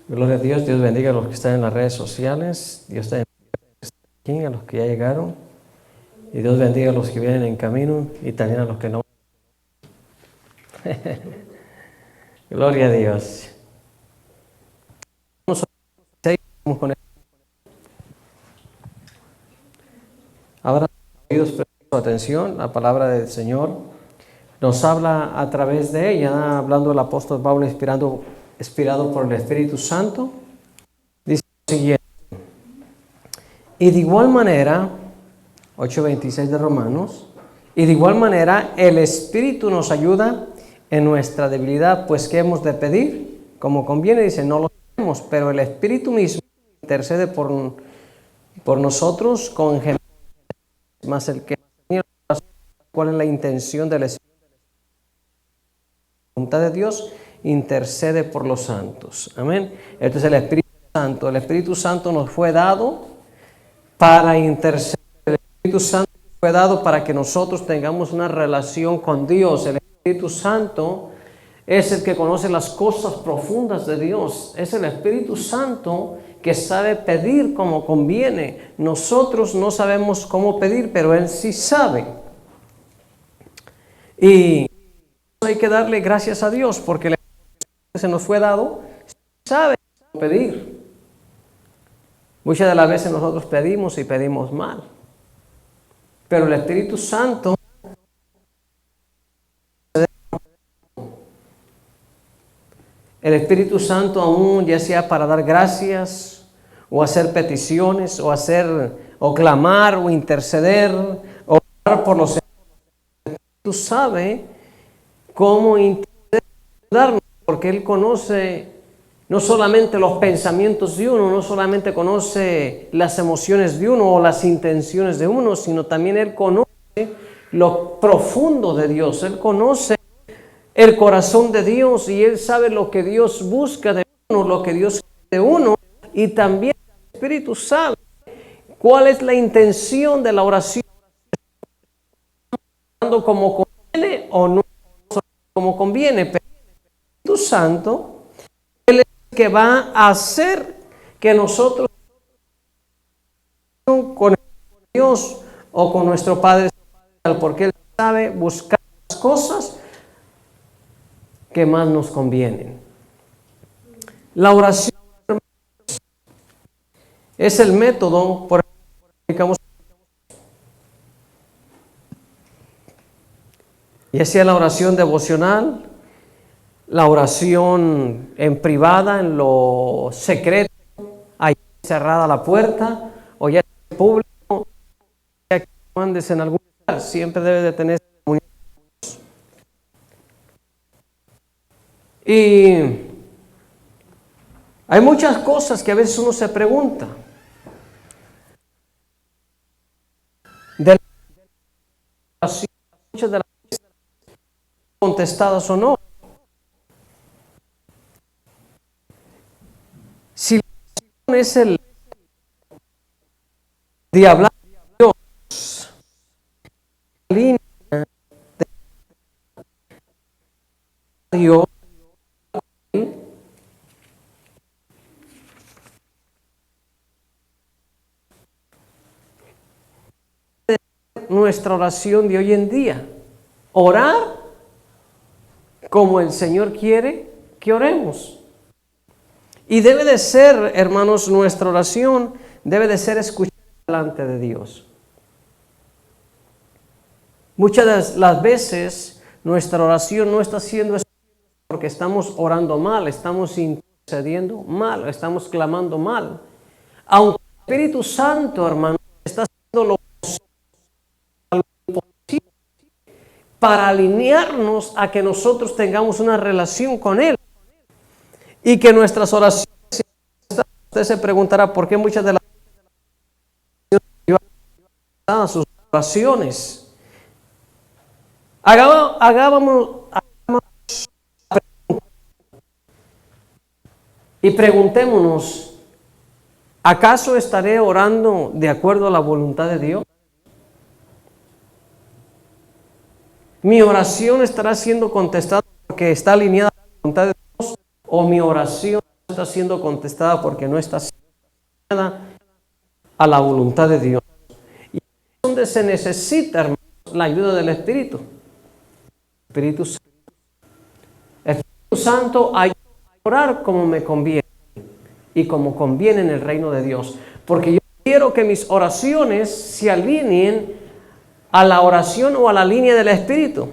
Gloria a Dios, Dios bendiga a los que están en las redes sociales, Dios bendiga a los que están aquí, a los que ya llegaron, y Dios bendiga a los que vienen en camino y también a los que no. Gloria a Dios. Seguimos con ahora, presten su atención, la palabra del Señor nos habla a través de ella, hablando el apóstol Pablo inspirado por el Espíritu Santo, dice lo siguiente: y de igual manera, 8:26 de Romanos, y de igual manera el Espíritu nos ayuda en nuestra debilidad, pues ¿qué hemos de pedir? Como conviene, dice, no lo sabemos, pero el Espíritu mismo intercede por nosotros con gemidos más el que cuál es la intención del Espíritu. La voluntad de Dios intercede por los santos. Amén. Este es el Espíritu Santo. El Espíritu Santo nos fue dado para interceder. El Espíritu Santo fue dado para que nosotros tengamos una relación con Dios. El Espíritu Santo es el que conoce las cosas profundas de Dios. Es el Espíritu Santo que sabe pedir como conviene. Nosotros no sabemos cómo pedir, pero Él sí sabe. Y hay que darle gracias a Dios porque el Espíritu que se nos fue dado sabe cómo pedir. Muchas de las veces nosotros pedimos y pedimos mal, pero el Espíritu Santo aún, ya sea para dar gracias o hacer peticiones o clamar o interceder o orar por los hermanos, el Espíritu sabe cómo interceder, porque Él conoce no solamente los pensamientos de uno, no solamente conoce las emociones de uno o las intenciones de uno, sino también Él conoce lo profundo de Dios. Él conoce el corazón de Dios y Él sabe lo que Dios busca de uno, lo que Dios quiere de uno, y también el Espíritu sabe cuál es la intención de la oración, como conviene o no como conviene, pero el Espíritu Santo que va a hacer que nosotros con Dios o con nuestro Padre, porque Él sabe buscar las cosas que más nos convienen. La oración es el método por el que aplicamos, ya sea la oración devocional, la oración en privada, en lo secreto, ahí cerrada la puerta, o ya en público, ya que andes en algún lugar, siempre debe de tener comunión. Y hay muchas cosas que a veces uno se pregunta de la oración, muchas de las veces contestadas o no. Si la oración es el de hablar de Dios, la línea de Dios, nuestra oración de hoy en día, orar como el Señor quiere que oremos. Y debe de ser, hermanos, nuestra oración debe de ser escuchada delante de Dios. Muchas de las veces nuestra oración no está siendo escuchada porque estamos orando mal, estamos intercediendo mal, estamos clamando mal. Aunque el Espíritu Santo, hermano, está haciendo lo posible para alinearnos a que nosotros tengamos una relación con Él y que nuestras oraciones, usted se preguntará por qué muchas de las sus oraciones. Hagamos y preguntémonos, ¿acaso estaré orando de acuerdo a la voluntad de Dios? ¿Mi oración estará siendo contestada porque está alineada a la voluntad de Dios? ¿O mi oración está siendo contestada porque no está siendo nada a la voluntad de Dios. Y es donde se necesita, hermanos, la ayuda del Espíritu. Espíritu Santo. El Espíritu Santo ayuda a orar como me conviene y como conviene en el reino de Dios. Porque yo quiero que mis oraciones se alineen a la oración o a la línea del Espíritu.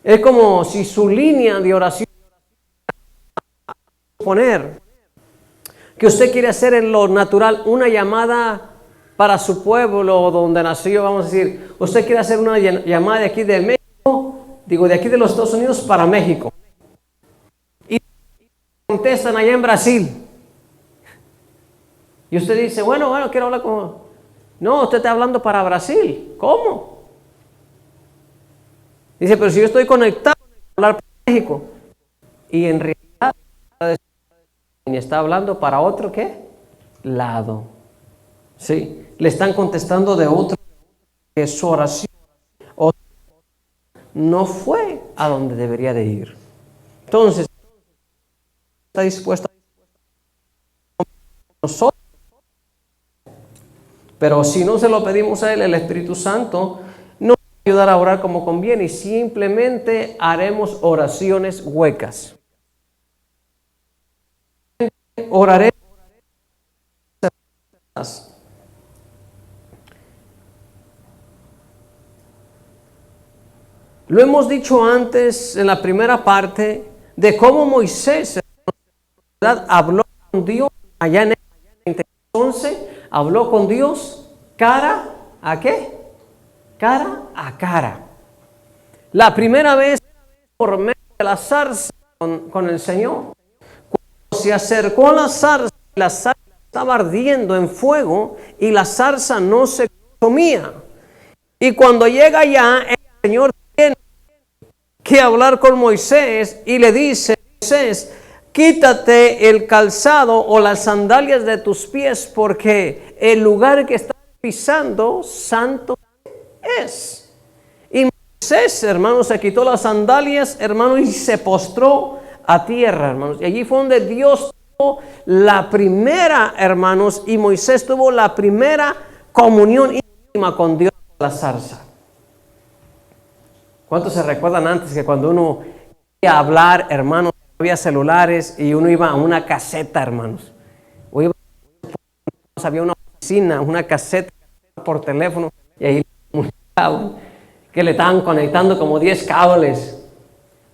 Es como si su línea de oración, poner que usted quiere hacer en lo natural una llamada para su pueblo donde nació, vamos a decir, usted quiere hacer una llamada de aquí de México, de aquí de los Estados Unidos para México. Y contestan allá en Brasil. Y usted dice, bueno, quiero hablar con... No, usted está hablando para Brasil. ¿Cómo? Dice, pero si yo estoy conectado a hablar para México. Y en realidad está hablando para otro, ¿qué? Lado. Sí, le están contestando de otro, que su oración no fue a donde debería de ir. Entonces, está dispuesto a nosotros. Pero si no se lo pedimos a Él, el Espíritu Santo nos va a ayudar a orar como conviene y simplemente haremos oraciones huecas. Oraré. Lo hemos dicho antes en la primera parte de cómo Moisés habló con Dios allá en el 11, habló con Dios cara a ¿qué? Cara a cara. La primera vez por medio de la zarza con el Señor. Cuando se acercó a la zarza estaba ardiendo en fuego y la zarza no se consumía. Y cuando llega allá, el Señor tiene que hablar con Moisés y le dice, Moisés, quítate el calzado o las sandalias de tus pies porque el lugar que estás pisando santo es. Y Moisés, hermanos, se quitó las sandalias, hermanos, y se postró a tierra, hermanos. Y allí fue donde Dios tuvo la primera, hermanos, y Moisés tuvo la primera comunión íntima con Dios en la zarza. ¿Cuántos se recuerdan antes que cuando uno iba a hablar, hermanos, había celulares y uno iba a una caseta, hermanos? O iba, había una oficina, una caseta por teléfono y ahí que le estaban conectando como 10 cables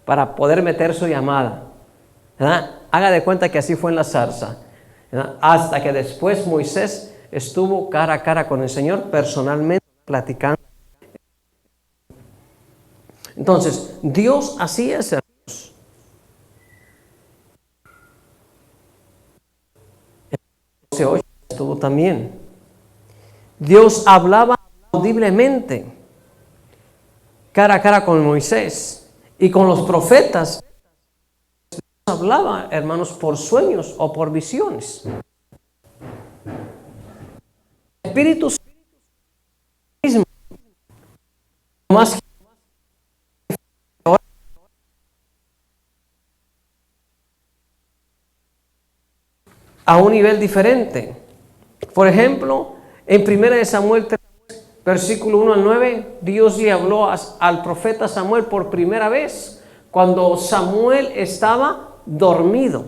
para poder meter su llamada. ¿Verdad? Haga de cuenta que así fue en la zarza. ¿Verdad? Hasta que después Moisés estuvo cara a cara con el Señor personalmente platicando. Entonces, Dios así es, hermanos. El 12:8 estuvo también. Dios hablaba audiblemente, cara a cara con Moisés. Y con los profetas, Dios hablaba, hermanos, por sueños o por visiones. El Espíritu Santo mismo, más a un nivel diferente. Por ejemplo, en 1 Samuel 3, versículo 1 al 9, Dios le habló al profeta Samuel por primera vez cuando Samuel estaba dormido.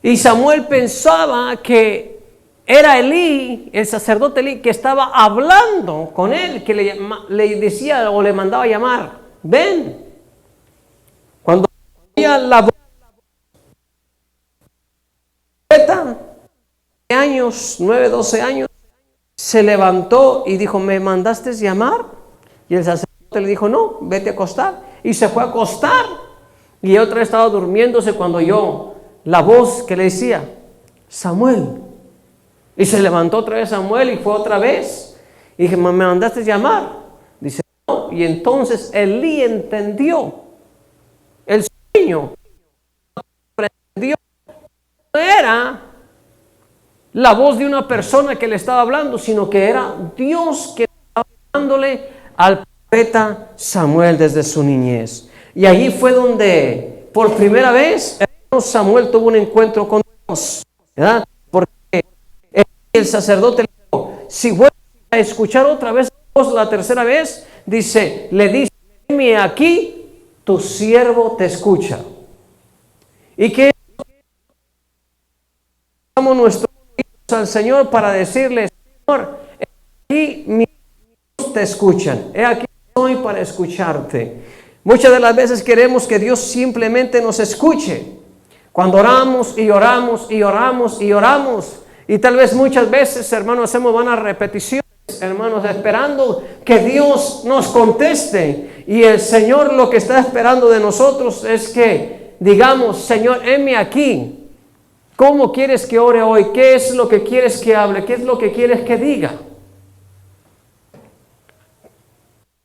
Y Samuel pensaba que era Elí, el sacerdote Elí, que estaba hablando con él, que le decía o le mandaba llamar, ven. Cuando oía la voz, años, 9, 12 años, se levantó y dijo, ¿me mandaste llamar? Y el sacerdote le dijo, no, vete a acostar. Y se fue a acostar. Y otra estaba durmiéndose cuando oyó la voz que le decía, Samuel. Y se levantó otra vez Samuel y fue otra vez. Y dije, ¿me mandaste llamar? Dice, no. Y entonces Elí entendió el sueño. Aprendió. No era la voz de una persona que le estaba hablando, sino que era Dios que estaba hablándole al profeta Samuel desde su niñez. Y allí fue donde por primera vez Samuel tuvo un encuentro con Dios, ¿verdad? Porque el sacerdote le dijo, si vuelves a escuchar otra vez la voz la tercera vez, le dice, heme aquí, tu siervo te escucha. Y que damos nuestros oídos al Señor para decirle, Señor, aquí mis hijos te escuchan, he aquí estoy para escucharte. Muchas de las veces queremos que Dios simplemente nos escuche. Cuando oramos y oramos y oramos y oramos, y tal vez muchas veces, hermanos, hacemos vanas repeticiones, hermanos, esperando que Dios nos conteste. Y el Señor lo que está esperando de nosotros es que digamos, Señor, heme aquí. ¿Cómo quieres que ore hoy? ¿Qué es lo que quieres que hable? ¿Qué es lo que quieres que diga?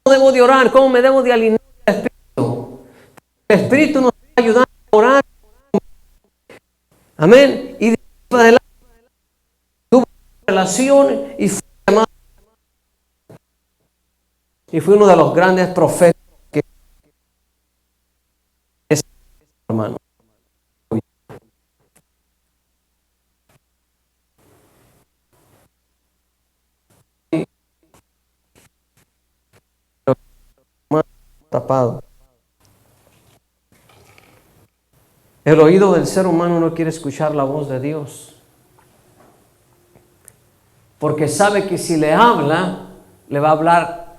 ¿Cómo debo de orar? ¿Cómo me debo de alinear al Espíritu? El Espíritu nos va a ayudar a orar. Amén. Y de adelante tuve una relación y fui llamado. Y fui uno de los grandes profetas que es, hermano. Tapado. El oído del ser humano no quiere escuchar la voz de Dios, porque sabe que si le habla, le va a hablar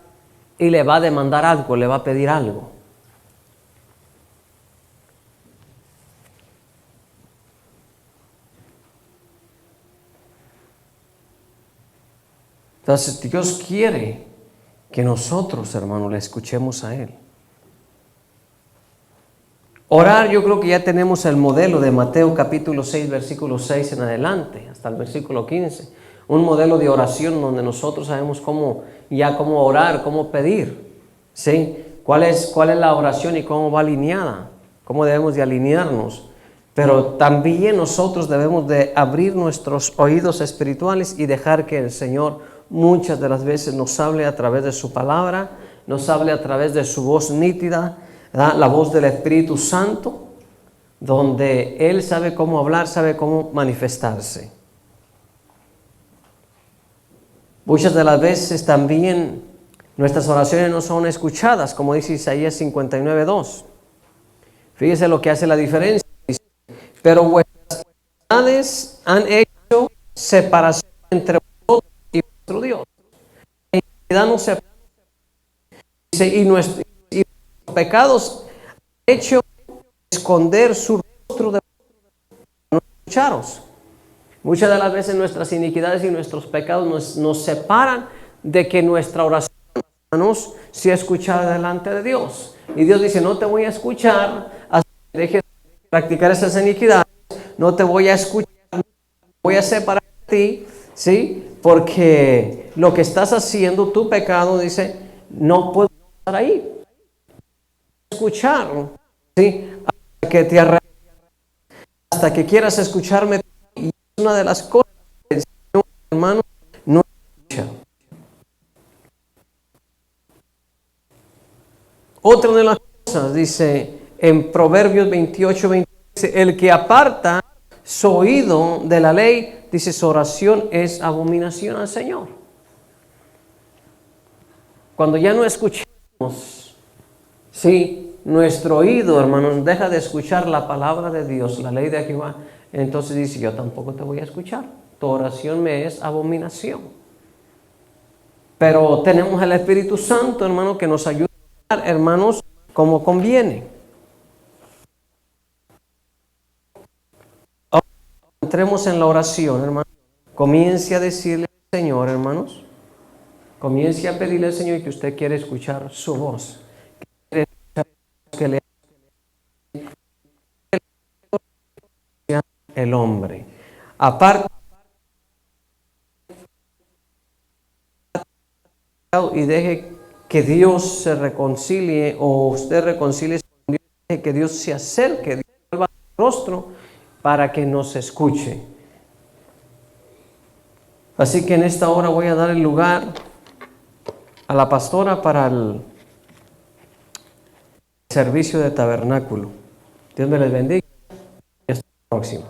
y le va a demandar algo, le va a pedir algo. Entonces Dios quiere que nosotros, hermanos, le escuchemos a Él. Orar, yo creo que ya tenemos el modelo de Mateo capítulo 6, versículo 6 en adelante, hasta el versículo 15. Un modelo de oración donde nosotros sabemos cómo orar, cómo pedir. ¿Sí? ¿Cuál es la oración y cómo va alineada? ¿Cómo debemos de alinearnos? Pero también nosotros debemos de abrir nuestros oídos espirituales y dejar que el Señor muchas de las veces nos hable a través de su palabra, nos hable a través de su voz nítida, ¿verdad? La voz del Espíritu Santo, donde Él sabe cómo hablar, sabe cómo manifestarse. Muchas de las veces también nuestras oraciones no son escuchadas, como dice Isaías 59:2. Fíjese lo que hace la diferencia. Dice, pero vuestras iniquidades han hecho separación entre vosotros y vuestro Dios. La iniquidad no se dice, y nuestros pecados han hecho esconder su rostro de no escucharos. Muchas de las veces nuestras iniquidades y nuestros pecados nos separan de que nuestra oración, hermanos, sea escuchada delante de Dios. Y Dios dice, no te voy a escuchar hasta que dejes de practicar esas iniquidades, no te voy a escuchar, voy a separar de ti, ¿sí? Porque lo que estás haciendo, tu pecado, dice, no puedo estar ahí. Escuchar, ¿sí? Hasta que te arrepientas, hasta que quieras escucharme. Y es una de las cosas que el Señor, hermano, no escucha. Otra de las cosas, dice en Proverbios 28:20, dice, el que aparta su oído de la ley, dice, su oración es abominación al Señor. Cuando ya no escuchamos, sí, nuestro oído, hermanos, deja de escuchar la palabra de Dios, la ley de Jehová, entonces dice, yo tampoco te voy a escuchar. Tu oración me es abominación. Pero tenemos el Espíritu Santo, hermano, que nos ayuda a orar, hermanos, como conviene. Ahora entremos en la oración, hermano. Comience a decirle al Señor, hermanos. Comience a pedirle al Señor que usted quiere escuchar su voz. Que le el hombre. Aparte y deje que Dios se reconcilie o usted reconcilie con Dios, deje que Dios se acerque, Dios vuelva su rostro para que nos escuche. Así que en esta hora voy a dar el lugar a la pastora para servicio de tabernáculo. Dios me les bendiga y hasta la próxima.